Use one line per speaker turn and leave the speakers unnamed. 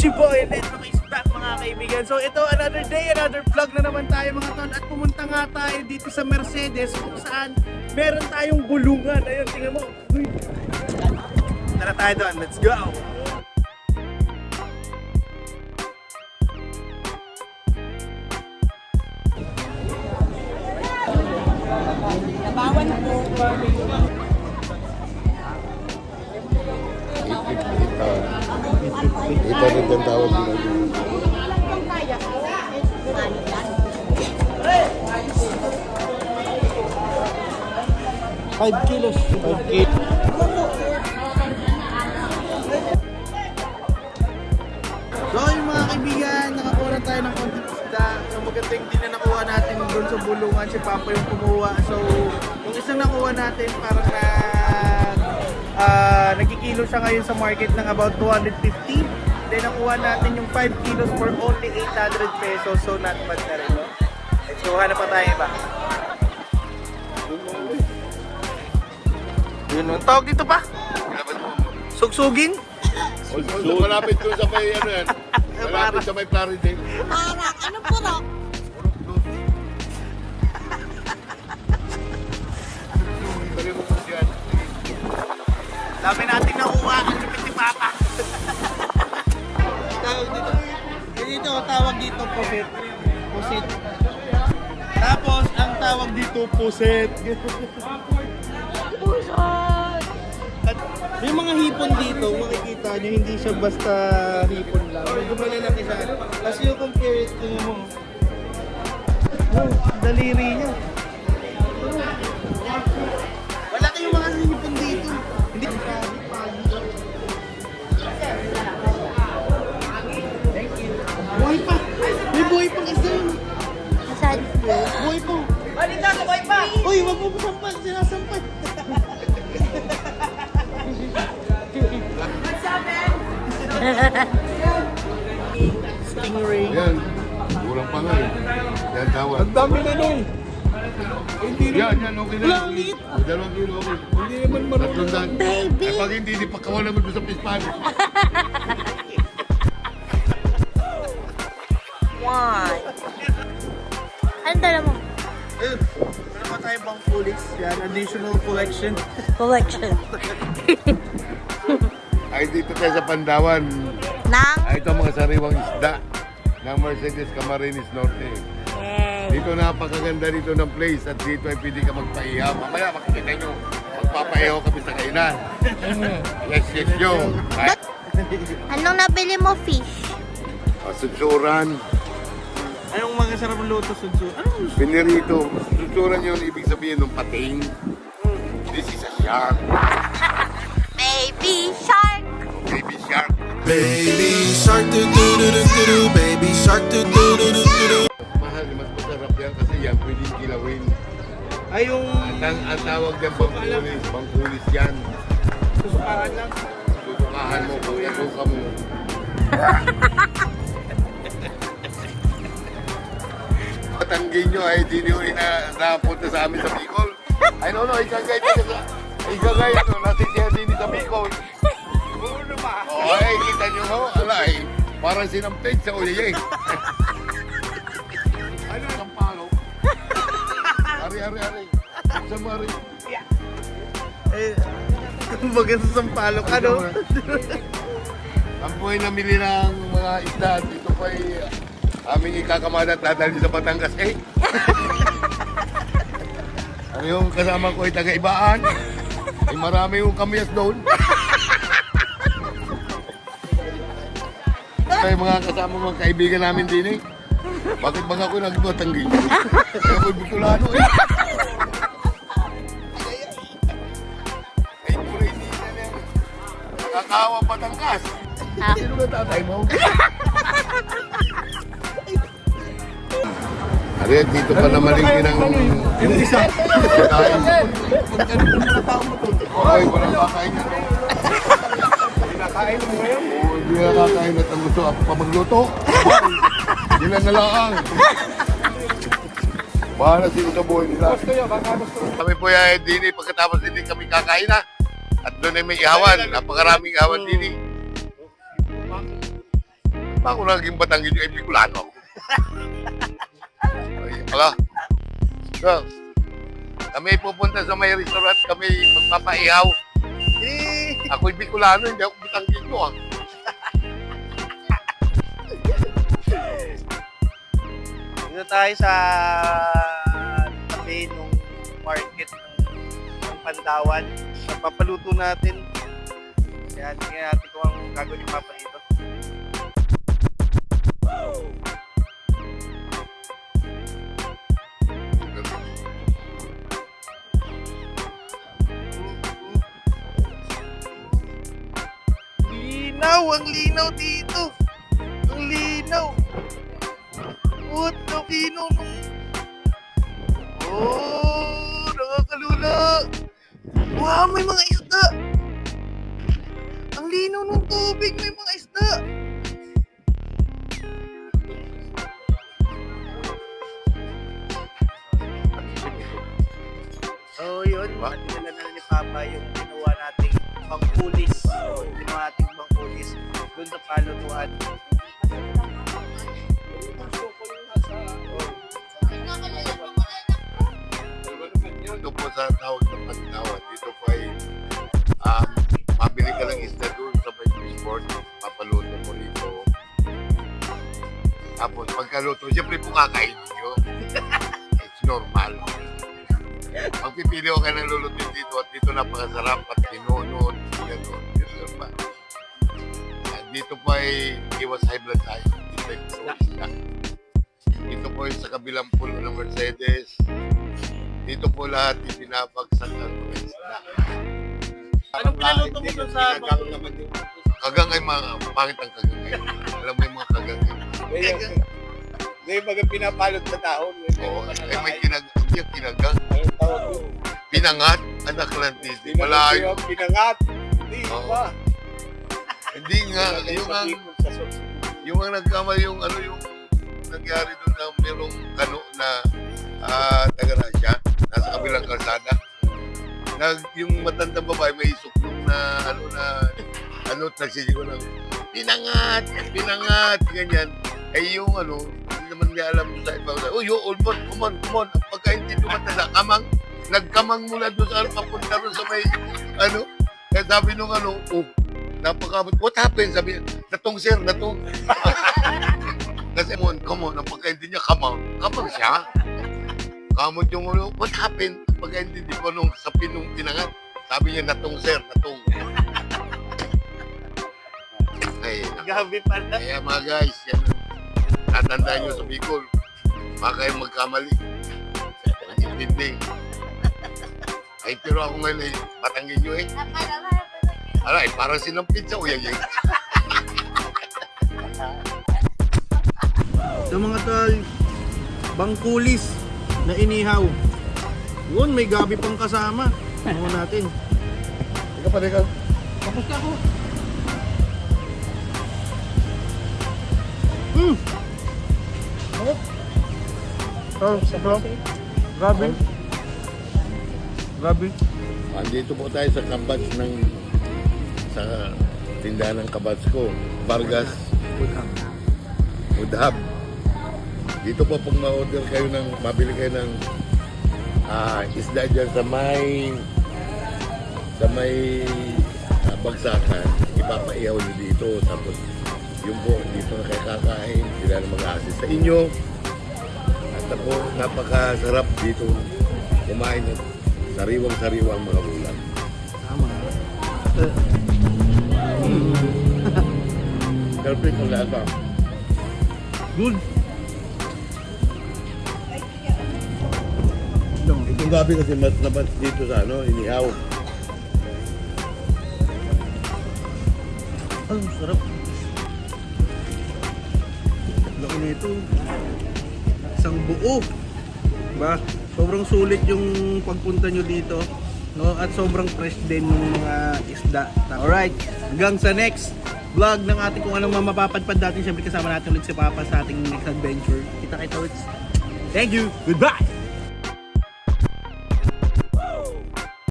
your boy, Letro is back mga kaibigan. So ito, another day, another vlog na naman tayo mga tol. At pumunta nga tayo dito sa Mercedes kung saan meron tayong bulungan. Ayun, tingnan mo. Uy. Tara tayo doon, let's go!
Nabawan po.
Ito rin ang tawag nila.
Five kilos. 5 kilos. So yung mga kaibigan, nakakuha na tayo ng konting isda. So maganda yung din na nakuha natin doon sa bulungan. Si Papa yung kumuha. So yung isang nakuha natin parang nagkikilo siya ngayon sa market ng about 250. Then nakuha natin yung 5 kilos for only 800 pesos. So not bad na rin, no? Let's go, hanap pa tayo iba. Yun, ang tawag dito pa? Sugsugin?
So, malapit doon sa may ano yan. Malapit sa may Plaridel.
Arak, ano po ro?
Dami natin nakuha ang lupit ni Papa. Tawag dito. Dito, tawag dito pusit. Pusit. Tapos, ang tawag dito pusit. At may mga hipon dito, makikita nyo, hindi siya basta hipon lang. Medyo malalaki siya. Kasi yung compare it to mo. Oh, daliri niya. Wala kayong mga hipon dito. Hindi. Buhay pa! May buhay pang isa yun!
Saan po?
Buhay pa! Buhay pa! Uy, wag mo sampal! Sinasampal! Stingray.
Yan. Kurang pa nga eh. Yan tawag.
Ang dami na nun! Hindi
Yan, yan. Okay na.
Wala, ang liit.
2 kilo okay.
Hindi naman marunong.
300.
Baby!
Eh pag hindi, di pagkawa naman doon sa pispan.
One. Anong dala mo?
Ayun, meron pa tayo bang pulis? Yan, additional collection.
Collection.
Ay dito tayo sa Pandawan.
Nang?
Ay ito mga sariwang isda ng Mercedes Camarines Norte.
Yay.
Dito napakaganda dito ng place at dito ay pwede ka magpaihaw. Mamaya makikita nyo, magpapaihaw kami sa kainan. Yes, yes, yo. Kahit
Anong nabili mo, fish?
sutsuran,
Anong mga sarap ng luto, Sudso? Anong
pinirito. Sutsuran yun, ibig sabihin ng pating. This is a shark.
Baby shark!
Baby shark.
Baby shark do do do do do do, baby shark do do do do do do.
Mahal, mas masarap yan kasi yan pwedeng kilawin.
ay yung
At ang tawag yan bangkulis yan.
susukahan lang?
Susukahan mo, kung nasuka mo. Patanggin nyo ay di nyo napunta sa amin sa Bicol. Ay no, ikagay dito sa... Ikagay ito, nasi siya din sa Bicol.
Ulo pa!
O ay, kita nyo ho, alay. Parang sinampid sa uyay. Ano ang palo? Ari. Sa mari.
Eh, kumbaga sa sampalok, ano?
Ang buhay namili ng mga isda dito pa ay aming ikakamada at dadalhin sa Batangas. Ano yung kasama ko ay taga-ibaan? Ay marami yung kamyas doon. Ay mga kasama mga kaibigan namin din eh. Bakit bang ako nagtatanggi? Kaya ako'y Bicolano eh. Ay, pura hindi na yan. Nakakawa Batangas.
Ah.
Sino ba tatay mo? Ari, dito pa na malingki ng...
Yung isa.
Kain.
Mga tao mo to.
Okay, walang kakain na to.
Kinakain mo ngayon?
Oo, hindi na kakain at ang gusto ako pa magluto. Yun na lang. Bahala sila sa buhay nila. Kami po ay dini pagkatapos hindi kami kakain na. At doon ay may ihawan. Napakaraming ihawan dini. pa ako naging Batanggenyo, ay Bicolano ako. Ay, ala. So, kami pupunta sa may restaurant, kami magpapaihaw.
Eh,
Ako'y Bicolano, hindi ako Batanggenyo ah.
dito tayo sa tabi nung market ng Pantawan. Papaluto natin. Kaya tingnan natin kung ang gagawin ni Papa dito. Linaw! Ang linaw dito! Ang linaw! What the linaw nung... Oh! Nakakalula! Wow! May mga isda! Ang linaw ng tubig! May mga isda! So yun, dinala na ni Papa yung ginawa nating bangkulis. Ginawa nating bangkulis doon sa palutuan.
Dito po sa tawag ng Pantawan, dito po ay mabili ka lang isda doon sa may sport, papaluto mo rito. Tapos pagkaluto, siyempre po kakainin nyo. It's normal. Pagpipili ko ka ng lulutin dito at dito napakasarap at pinunod, gano'n, gano'n ba? At dito po ay iwas high blood tayo. Dito ay puro isda. Dito po ay sa kabilang pulo ng Mercedes. Dito po lahat ipinapagsak ng mga isda.
Anong pinaluto mo doon sa
Kagang ay mga pangit ang kagang ngayon. Alam mo yung mga kagang ngayon.
May mga pinapalot na taon.
Oo, ay may kinagang.
Anong tawag yun?
Pinangat, anak lang titi. Malayo.
Pinangat. Hindi
Oo.
ba?
Hindi nga, yung ang nagkamali yung ano yung nangyari doon na merong kano na taga-Russia, nasa kabilang kalsada. Yung matandang babae may suklong na nagsisigaw ng pinangat, ganyan. Ay yung hindi naman niya alam sa iba. Oh, yo, Olmon, come on. Ang pagkaintindi matanda, nagkamang mula doon sa papunta doon sa may, kaya sabi nung napakabot, what happened? Sabi niya, natong sir. Kasi come on, ang pagkaintindi niya, kamang siya. Kamot yung what happened? Ang pagkaintindi ko nung sa pinangat, sabi niya, natong sir. Ay,
Gabi pala.
kaya mga guys, yan, tatandaan nyo sa Bicol, baka kayo magkamali. Magintindi. Ay, pero ako ngayon ay Batanggenyo eh. Alay, parang silang pizza o yan.
Sa mga tol, bangkulis na inihaw. Yun, may gabi pang kasama. Ano natin?
Teka.
Tapos na ako. Grabe.
Andito po tayo sa kabats sa tindahan ng kabats ko, Vargas Food Hub. Dito po pag ma-order kayo mabili kayo ng isda dyan sa may bagsakan, ipapaihaw nyo dito. Tapos yung po, dito na kayo kakain, sila na mag-assist sa inyo. At po, napakasarap dito kumain ng sariwang-sariwang mga ulam.
Tama.
Perfect ang lasa.
Good.
Itong gabi kasi nabat dito sa inihaw.
Ang sarap. Laki nito. Isang buo. Diba? Sobrang sulit yung pagpunta nyo dito. No? At sobrang fresh din ng mga isda. Alright, hanggang sa next vlog ng ating kung anong mapapadpad natin. Siyempre kasama natin ulit si Papa sa ating next adventure. Kita ulit. Thank you. Goodbye!